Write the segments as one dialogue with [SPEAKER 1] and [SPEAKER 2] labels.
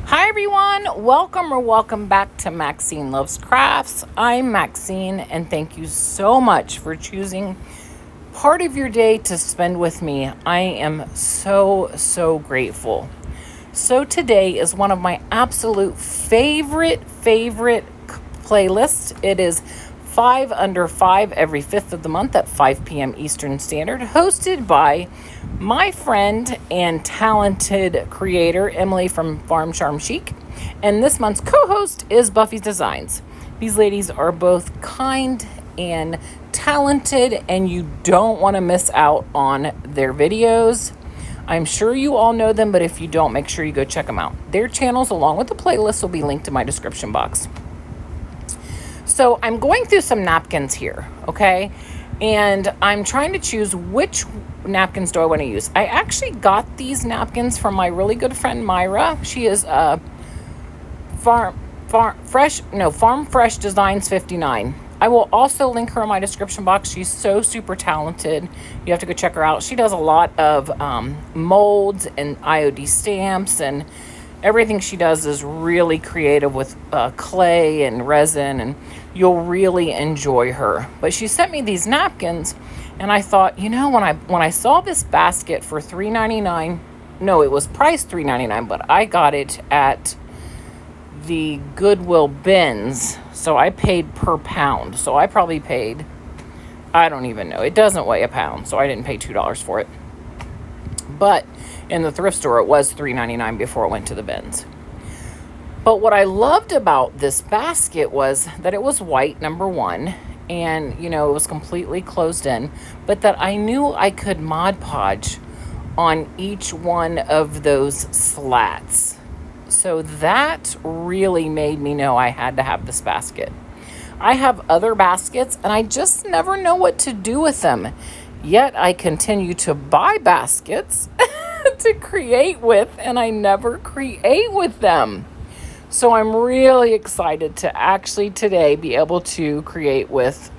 [SPEAKER 1] Hi everyone, welcome back to Maxine Loves Crafts. I'm Maxine and thank you so much for choosing part of your day to spend with me. I am so grateful. So today is one of my absolute favorite playlists. It is 5 under 5 every 5th of the month at 5 p.m. Eastern Standard, hosted by my friend and talented creator, Emily from Farm Charm Chic. And this month's co-host is Buffy's Designs. These ladies are both kind and talented, and you don't want to miss out on their videos. I'm sure you all know them, but if you don't, make sure you go check them out. Their channels, along with the playlist, will be linked in my description box. So I'm going through some napkins here, okay? And I'm trying to choose which napkins do I want to use. I actually got these napkins from my really good friend Myra. She is Farm Fresh Designs 59. I will also link her in my description box. She's so super talented. You have to go check her out. She does a lot of molds and IOD stamps, and everything she does is really creative with clay and resin, and you'll really enjoy her. But she sent me these napkins, and I thought, you know, when I saw this basket for $3.99, no, it was priced $3.99, but I got it at the Goodwill bins, so I paid per pound. So I probably paid, I don't even know, it doesn't weigh a pound, so I didn't pay $2 for it. But in the thrift store, it was $3.99 before it went to the bins. But what I loved about this basket was that it was white, number one, and, you know, it was completely closed in, but that I knew I could Mod Podge on each one of those slats. So that really made me know I had to have this basket. I have other baskets, and I just never know what to do with them. Yet I continue to buy baskets to create with, and I never create with them. So I'm really excited to actually today be able to create with,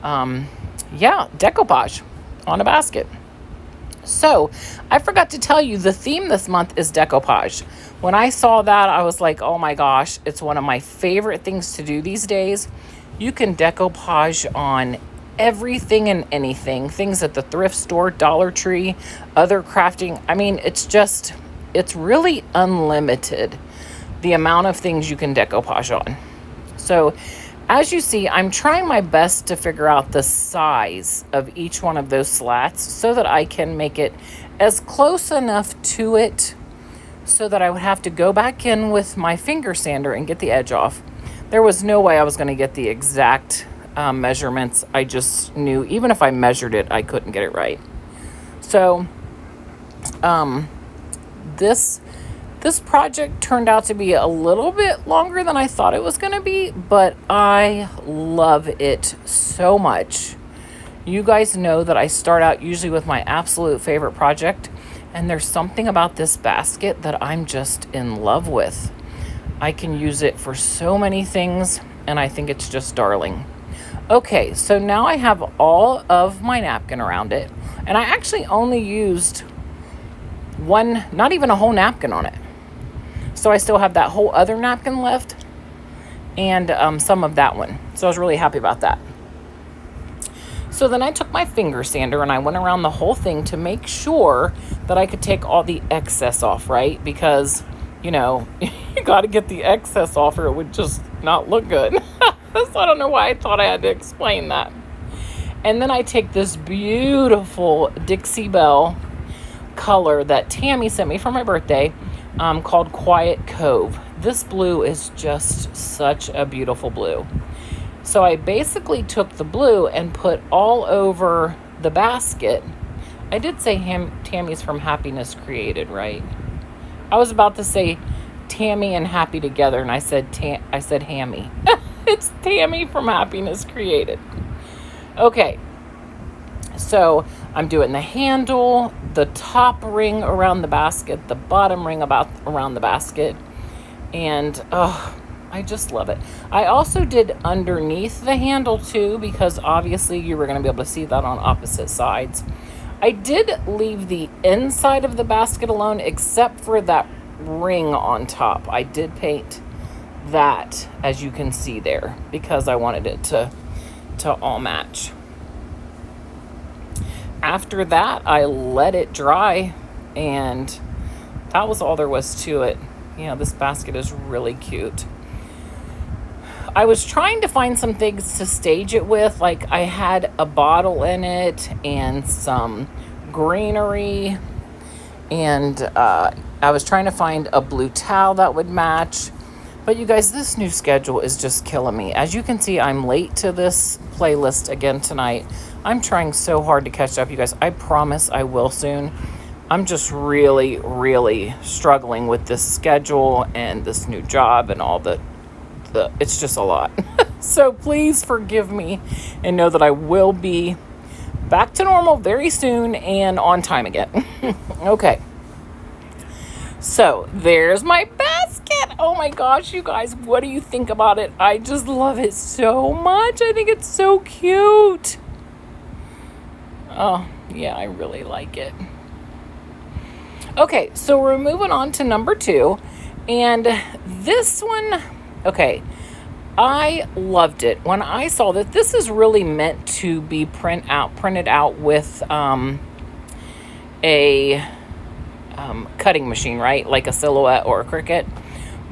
[SPEAKER 1] decoupage on a basket. So I forgot to tell you, the theme this month is decoupage. When I saw that, I was like, oh my gosh, it's one of my favorite things to do these days. You can decoupage on everything and anything, things at the thrift store, Dollar Tree, other crafting. I mean, it's really unlimited, the amount of things you can decoupage on. So as you see, I'm trying my best to figure out the size of each one of those slats so that I can make it as close enough to it so that I would have to go back in with my finger sander and get the edge off. There was no way I was going to get the exact measurements. I just knew even if I measured it, I couldn't get it right. So this project turned out to be a little bit longer than I thought it was going to be, but I love it so much. You guys know that I start out usually with my absolute favorite project, and there's something about this basket that I'm just in love with. I can use it for so many things, and I think it's just darling. Okay, so now I have all of my napkin around it, and I actually only used one, not even a whole napkin on it. So I still have that whole other napkin left and some of that one. So I was really happy about that. So then I took my finger sander and I went around the whole thing to make sure that I could take all the excess off, right? Because, you know, you got to get the excess off or it would just not look good. So I don't know why I thought I had to explain that. And then I take this beautiful Dixie Belle color that Tami sent me for my birthday, called Quiet Cove. This blue is just such a beautiful blue. So I basically took the blue and put all over the basket. I did say Tami's from Happiness Created, right? I was about to say Tami and Happy together, and I said Hammy. It's Tami from Happiness Created. Okay, so I'm doing the handle, the top ring around the basket, the bottom ring around the basket, and I just love it. I also did underneath the handle too, because obviously you were going to be able to see that on opposite sides. I did leave the inside of the basket alone, except for that ring on top. I did paint that, as you can see there, because I wanted it to all match. After that, I let it dry, and that was all there was to it. This basket is really cute. I was trying to find some things to stage it with, like I had a bottle in it and some greenery, and I was trying to find a blue towel that would match. But you guys, this new schedule is just killing me. As you can see, I'm late to this playlist again tonight. I'm trying so hard to catch up, you guys. I promise I will soon. I'm just really, really struggling with this schedule and this new job and all the it's just a lot. So please forgive me and know that I will be back to normal very soon and on time again. Okay. So there's my basket. Oh my gosh, you guys, what do you think about it? I just love it so much. I think it's so cute. Oh, yeah, I really like it. Okay, so we're moving on to number 2. And this one, okay, I loved it. When I saw that this is really meant to be printed out with a cutting machine, right? Like a Silhouette or a Cricut.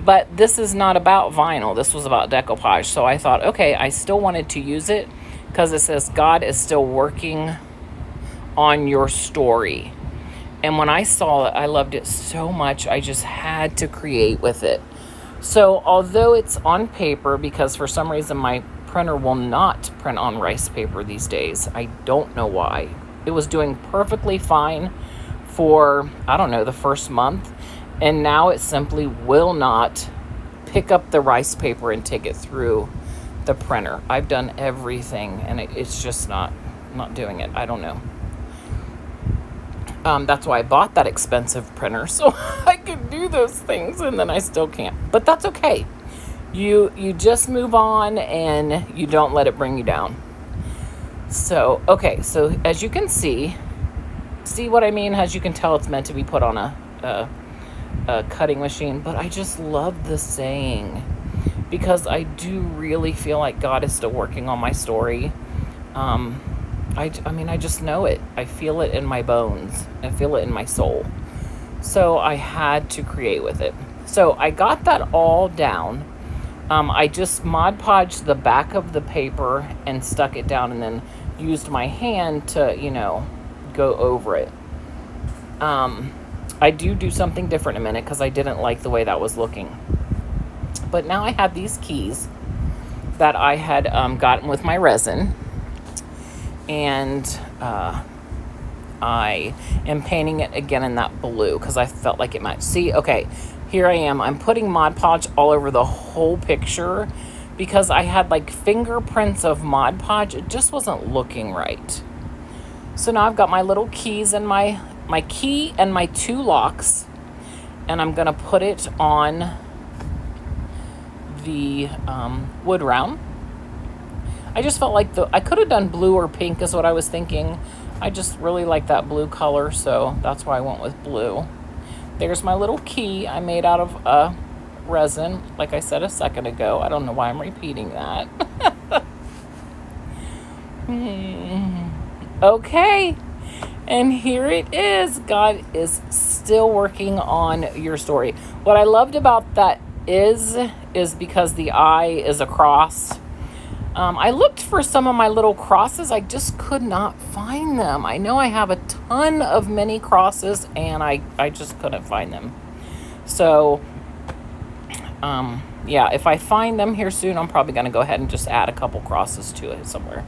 [SPEAKER 1] But this is not about vinyl. This was about decoupage. So I thought, okay, I still wanted to use it because it says God is still working on your story. And when I saw it, I loved it so much. I just had to create with it. So although it's on paper, because for some reason my printer will not print on rice paper these days. I don't know why. It was doing perfectly fine for, I don't know, the first month. And now it simply will not pick up the rice paper and take it through the printer. I've done everything and it's just not doing it. I don't know. That's why I bought that expensive printer, so I could do those things, and then I still can't. But that's okay. You just move on, and you don't let it bring you down. So, okay, so as you can see what I mean? As you can tell, it's meant to be put on a cutting machine, but I just love the saying, because I do really feel like God is still working on my story. I mean, I just know it. I feel it in my bones. I feel it in my soul. So I had to create with it. So I got that all down. I just Mod Podged the back of the paper and stuck it down, and then used my hand to, go over it. I do something different in a minute because I didn't like the way that was looking. But now I have these keys that I had gotten with my resin. And I am painting it again in that blue because I felt like it matched. See, okay, here I am. I'm putting Mod Podge all over the whole picture because I had like fingerprints of Mod Podge. It just wasn't looking right. So now I've got my little keys and my key and my 2 locks. And I'm going to put it on the wood round. I just felt like I could have done blue or pink is what I was thinking. I just really like that blue color, so that's why I went with blue. There's my little key I made out of resin, like I said a second ago. I don't know why I'm repeating that. Okay, and here it is. God is still working on your story. What I loved about that is because the I is a cross. I looked for some of my little crosses. I just could not find them. I know I have a ton of mini crosses, and I just couldn't find them. So, yeah, if I find them here soon, I'm probably going to go ahead and just add a couple crosses to it somewhere.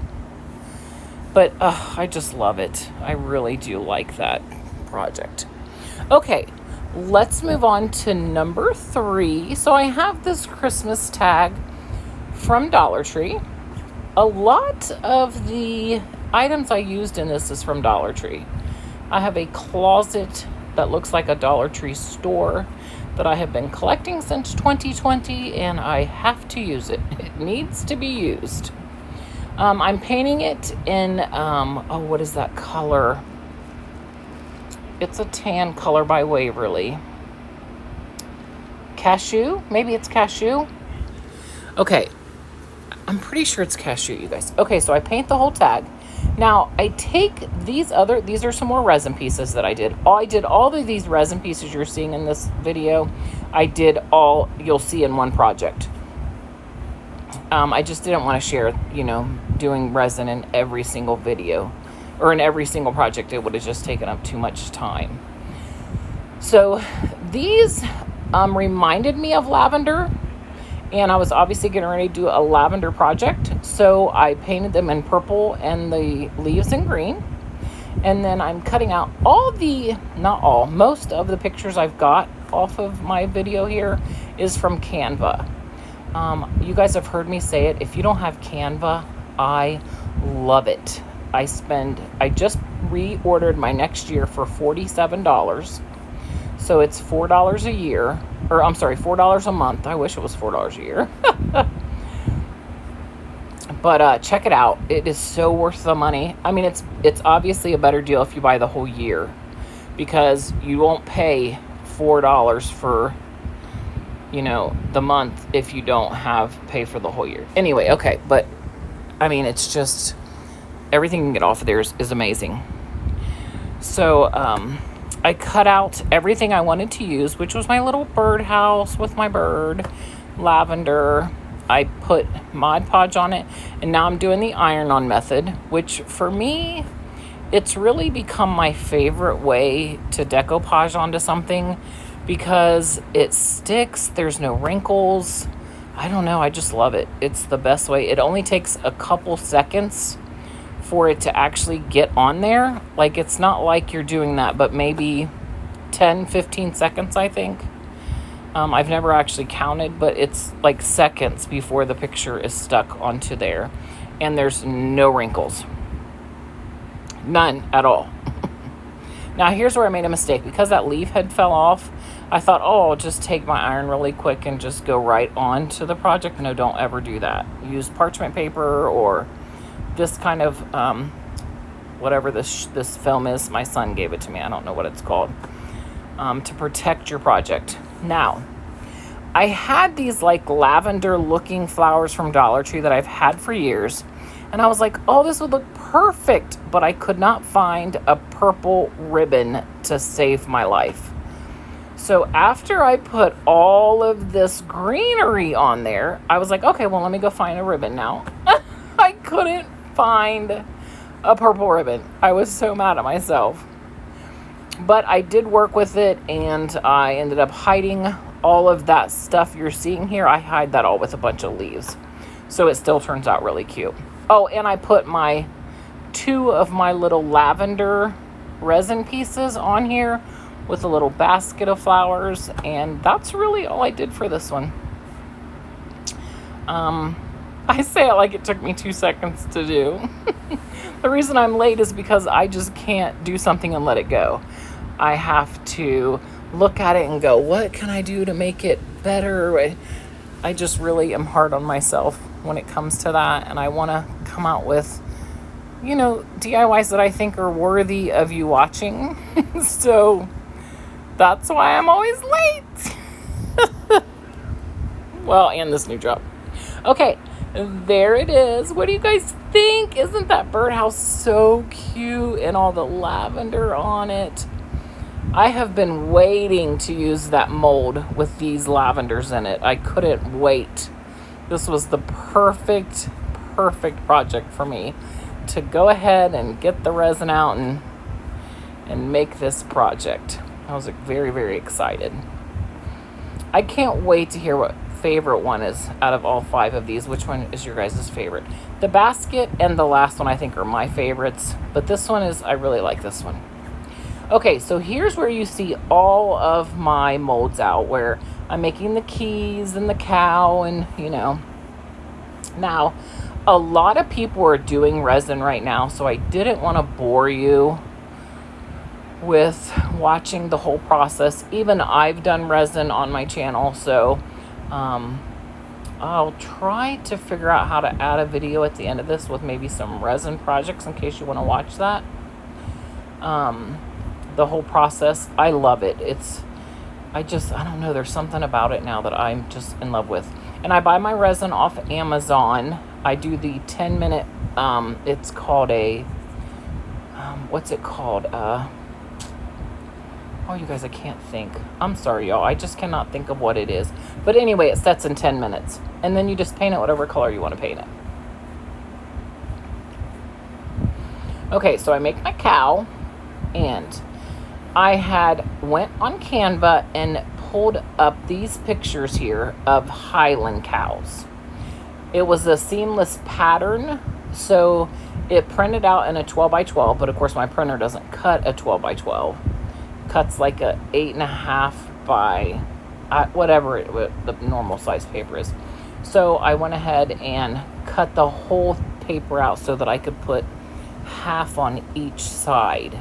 [SPEAKER 1] But I just love it. I really do like that project. Okay, let's move on to number 3. So I have this Christmas tag from Dollar Tree. A lot of the items I used in this is from Dollar Tree. I have a closet that looks like a Dollar Tree store that I have been collecting since 2020, and I have to use it. It needs to be used. I'm painting it in, what is that color? It's a tan color by Waverly. cashew. Maybe it's cashew. Okay, I'm pretty sure it's cashew, you guys. Okay, so I paint the whole tag. Now, I take these are some more resin pieces that I did. I did all of these resin pieces you're seeing in this video. I did all, you'll see in one project. I just didn't want to share, you know, doing resin in every single video or in every single project. It would have just taken up too much time. So these reminded me of lavender, and I was obviously getting ready to do a lavender project. So I painted them in purple and the leaves in green. And then I'm cutting out most of the pictures I've got off of my video here is from Canva. You guys have heard me say it. If you don't have Canva, I love it. I just reordered my next year for $47. So it's $4 a year, or I'm sorry, $4 a month. I wish it was $4 a year. But check it out. It is so worth the money. I mean, it's obviously a better deal if you buy the whole year, because you won't pay $4 for, you know, the month if you don't pay for the whole year. Anyway, okay, but I mean, it's just everything you can get off of there is amazing. So I cut out everything I wanted to use, which was my little birdhouse with my bird, lavender. I put Mod Podge on it, and now I'm doing the iron-on method, which for me, it's really become my favorite way to decoupage onto something, because it sticks, there's no wrinkles. I don't know, I just love it. It's the best way. It only takes a couple seconds for it to actually get on there. Like, it's not like you're doing that, but maybe 10-15 seconds, I think. I've never actually counted, but it's like seconds before the picture is stuck onto there, and there's no wrinkles. None at all. Now, here's where I made a mistake. Because that leaf head fell off, I thought, oh, I'll just take my iron really quick and just go right on to the project. No, don't ever do that. Use parchment paper or this kind of, whatever this film is. My son gave it to me. I don't know what it's called. To protect your project. Now, I had these like lavender looking flowers from Dollar Tree that I've had for years. And I was like, oh, this would look perfect. But I could not find a purple ribbon to save my life. So after I put all of this greenery on there, I was like, okay, well, let me go find a ribbon now. I couldn't find a purple ribbon. I was so mad at myself. But I did work with it, and I ended up hiding all of that stuff you're seeing here. I hide that all with a bunch of leaves. So it still turns out really cute. Oh, and I put two of my little lavender resin pieces on here with a little basket of flowers. And that's really all I did for this one. I say it like it took me 2 seconds to do. The reason I'm late is because I just can't do something and let it go. I have to look at it and go, what can I do to make it better? I just really am hard on myself when it comes to that. And I want to come out with, you know, DIYs that I think are worthy of you watching. So that's why I'm always late. Well, and this new job. Okay, there it is. What do you guys think? Isn't that birdhouse so cute and all the lavender on it? I have been waiting to use that mold with these lavenders in it. I couldn't wait. This was the perfect project for me to go ahead and get the resin out and make this project. I was very excited. I can't wait to hear what favorite one is out of all 5 of these. Which one is your guys' favorite? The basket and the last one I think are my favorites, but this one I really like this one. Okay, so here's where you see all of my molds out, where I'm making the keys and the cow and, you know. Now, a lot of people are doing resin right now, so I didn't want to bore you with watching the whole process. Even I've done resin on my channel, so I'll try to figure out how to add a video at the end of this with maybe some resin projects in case you want to watch that. The whole process, I love it. I don't know, there's something about it now that I'm just in love with. And I buy my resin off Amazon. I do the 10-minute, it's called a, what's it called? Oh, you guys, I can't think. I'm sorry, y'all. I just cannot think of what it is. But anyway, it sets in 10 minutes. And then you just paint it whatever color you want to paint it. Okay, so I make my cow, and I went on Canva and pulled up these pictures here of Highland cows. It was a seamless pattern, so it printed out in a 12 by 12, but of course my printer doesn't cut a 12 by 12. It cuts like a 8.5 by whatever the normal size paper is. So I went ahead and cut the whole paper out so that I could put half on each side.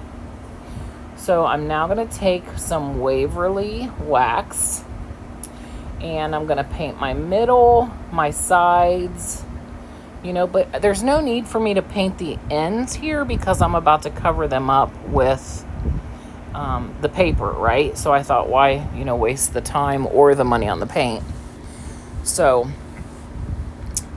[SPEAKER 1] So I'm now going to take some Waverly wax, and I'm going to paint my middle, my sides, but there's no need for me to paint the ends here because I'm about to cover them up with the paper, right? So I thought, why, waste the time or the money on the paint? So,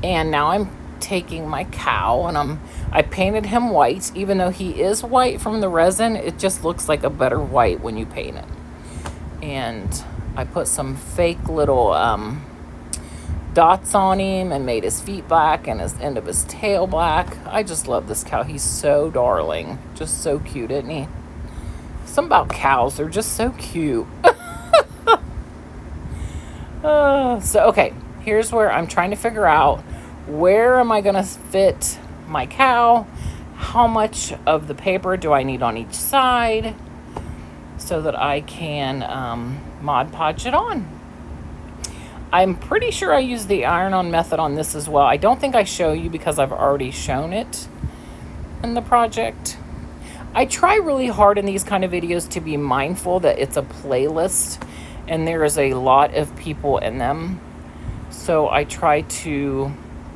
[SPEAKER 1] and now I'm taking my cow, and I painted him white. Even though he is white from the resin, it just looks like a better white when you paint it. And I put some fake little dots on him and made his feet black and his end of his tail black. I just love this cow. He's so darling. Just so cute, isn't he? Something about cows, they're just so cute. Okay, here's where I'm trying to figure out, where am I going to fit my cow? How much of the paper do I need on each side so that I can Mod Podge it on? I'm pretty sure I use the iron-on method on this as well. I don't think I show you because I've already shown it in the project. I try really hard in these kind of videos to be mindful that it's a playlist and there is a lot of people in them. So I try to,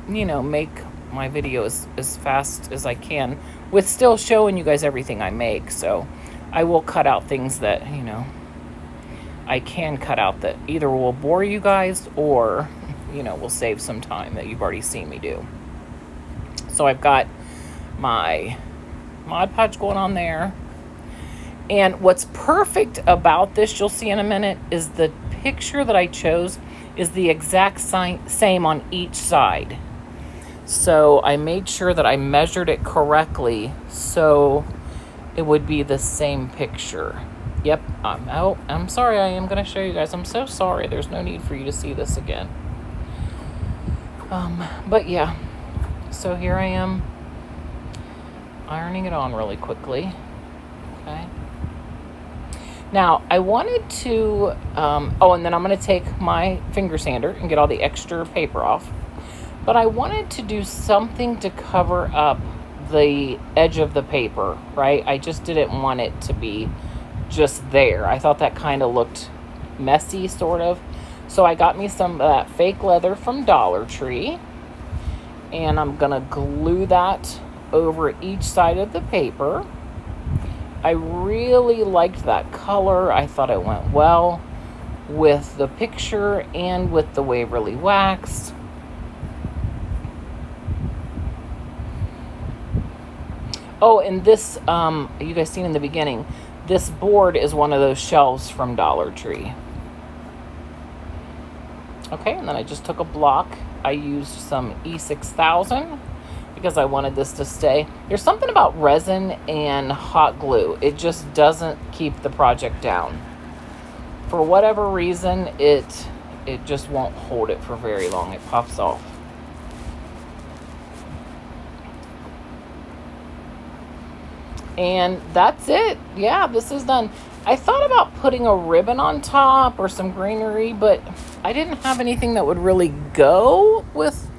[SPEAKER 1] make my videos as fast as I can with still showing you guys everything I make. So I will cut out things that, I can cut out that either will bore you guys or, will save some time that you've already seen me do. So I've got my Mod Podge going on there. And what's perfect about this, you'll see in a minute, is the picture that I chose is the exact same on each side. So I made sure that I measured it correctly so it would be the same picture. Yep. I'm sorry. I am going to show you guys. I'm so sorry. There's no need for you to see this again. But yeah. So here I am ironing it on really quickly. Okay. Now, I wanted to, and then I'm going to take my finger sander and get all the extra paper off. But I wanted to do something to cover up the edge of the paper, right? I just didn't want it to be just there. I thought that kind of looked messy, sort of. So I got me some of that fake leather from Dollar Tree. And I'm going to glue that over each side of the paper. I really liked that color. I thought it went well with the picture and with the Waverly wax. Oh, and this, you guys seen in the beginning, this board is one of those shelves from Dollar Tree. Okay, and then I just took a block. I used some E6000 because I wanted this to stay. There's something about resin and hot glue. It just doesn't keep the project down. For whatever reason, it just won't hold it for very long. It pops off. And that's it. Yeah, this is done. I thought about putting a ribbon on top or some greenery, but I didn't have anything that would really go with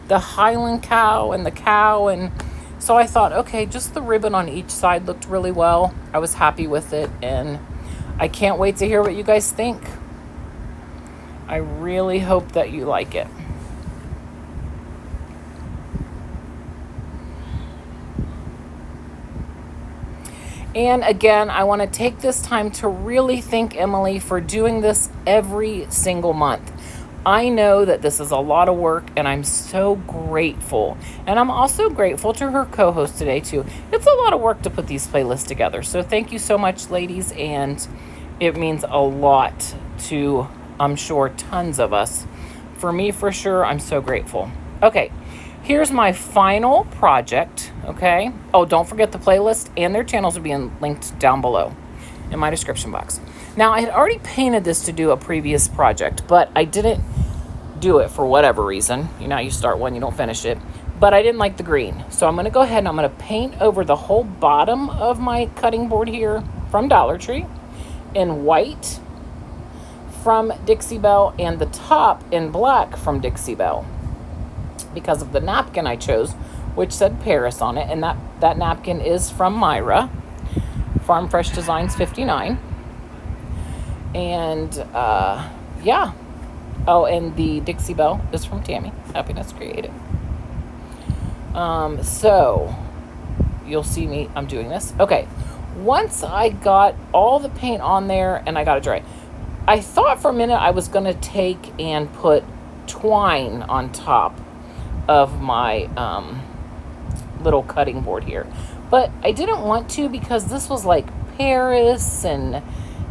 [SPEAKER 1] the Highland cow and the cow. And so I thought, okay, just the ribbon on each side looked really well. I was happy with it, and I can't wait to hear what you guys think. I really hope that you like it. And again, I want to take this time to really thank Emily for doing this every single month. I know that this is a lot of work, and I'm so grateful. And I'm also grateful to her co-host today, too. It's a lot of work to put these playlists together. So thank you so much, ladies, and it means a lot to, I'm sure, tons of us. For me, for sure, I'm so grateful. Okay, here's my final project, okay? Oh, don't forget the playlist and their channels will be linked down below in my description box. Now, I had already painted this to do a previous project, but I didn't do it for whatever reason. You know, you start one, you don't finish it. But I didn't like the green. So I'm going to go ahead and I'm going to paint over the whole bottom of my cutting board here from Dollar Tree in white from Dixie Belle and the top in black from Dixie Belle because of the napkin I chose, which said Paris on it. And that napkin is from Myra, Farm Fresh Designs 59. And yeah. Oh, and the Dixie Belle is from Tami, Happiness Creative. So you'll see me, I'm doing this. Okay. Once I got all the paint on there and I got it dry, I thought for a minute I was going to take and put twine on top of my little cutting board here. But I didn't want to because this was like Paris and,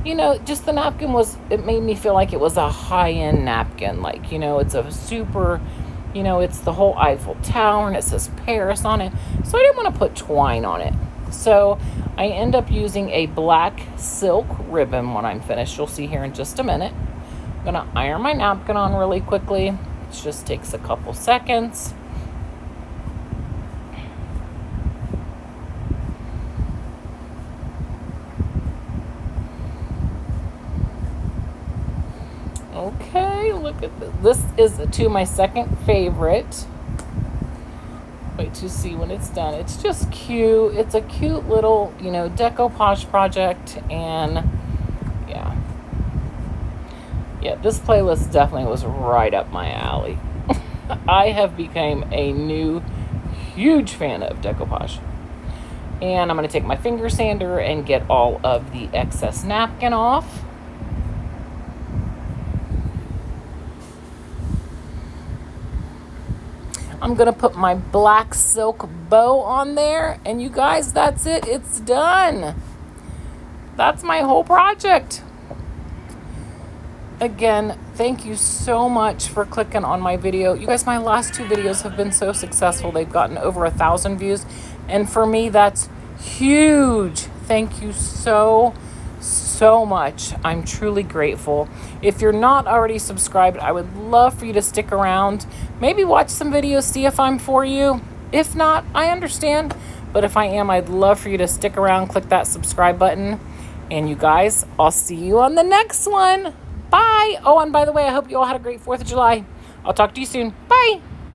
[SPEAKER 1] you know, just the napkin it made me feel like it was a high-end napkin. Like, you know, it's a super, you know, it's the whole Eiffel Tower and it says Paris on it. So I didn't want to put twine on it. So I end up using a black silk ribbon when I'm finished. You'll see here in just a minute. I'm going to iron my napkin on really quickly. It just takes a couple seconds. Okay, look at this. This is my second favorite. Wait to see when it's done. It's just cute. It's a cute little, you know, decoupage project. And yeah, this playlist definitely was right up my alley. I have become a new huge fan of decoupage. And I'm going to take my finger sander and get all of the excess napkin off. I'm going to put my black silk bow on there. And you guys, that's it. It's done. That's my whole project. Again, thank you so much for clicking on my video. You guys, my last two videos have been so successful. They've gotten over 1,000 views. And for me, that's huge. Thank you so much. I'm truly grateful. If you're not already subscribed, I would love for you to stick around. Maybe watch some videos, see if I'm for you. If not, I understand. But if I am, I'd love for you to stick around, click that subscribe button. And you guys, I'll see you on the next one. Bye. Oh, and by the way, I hope you all had a great 4th of July. I'll talk to you soon. Bye.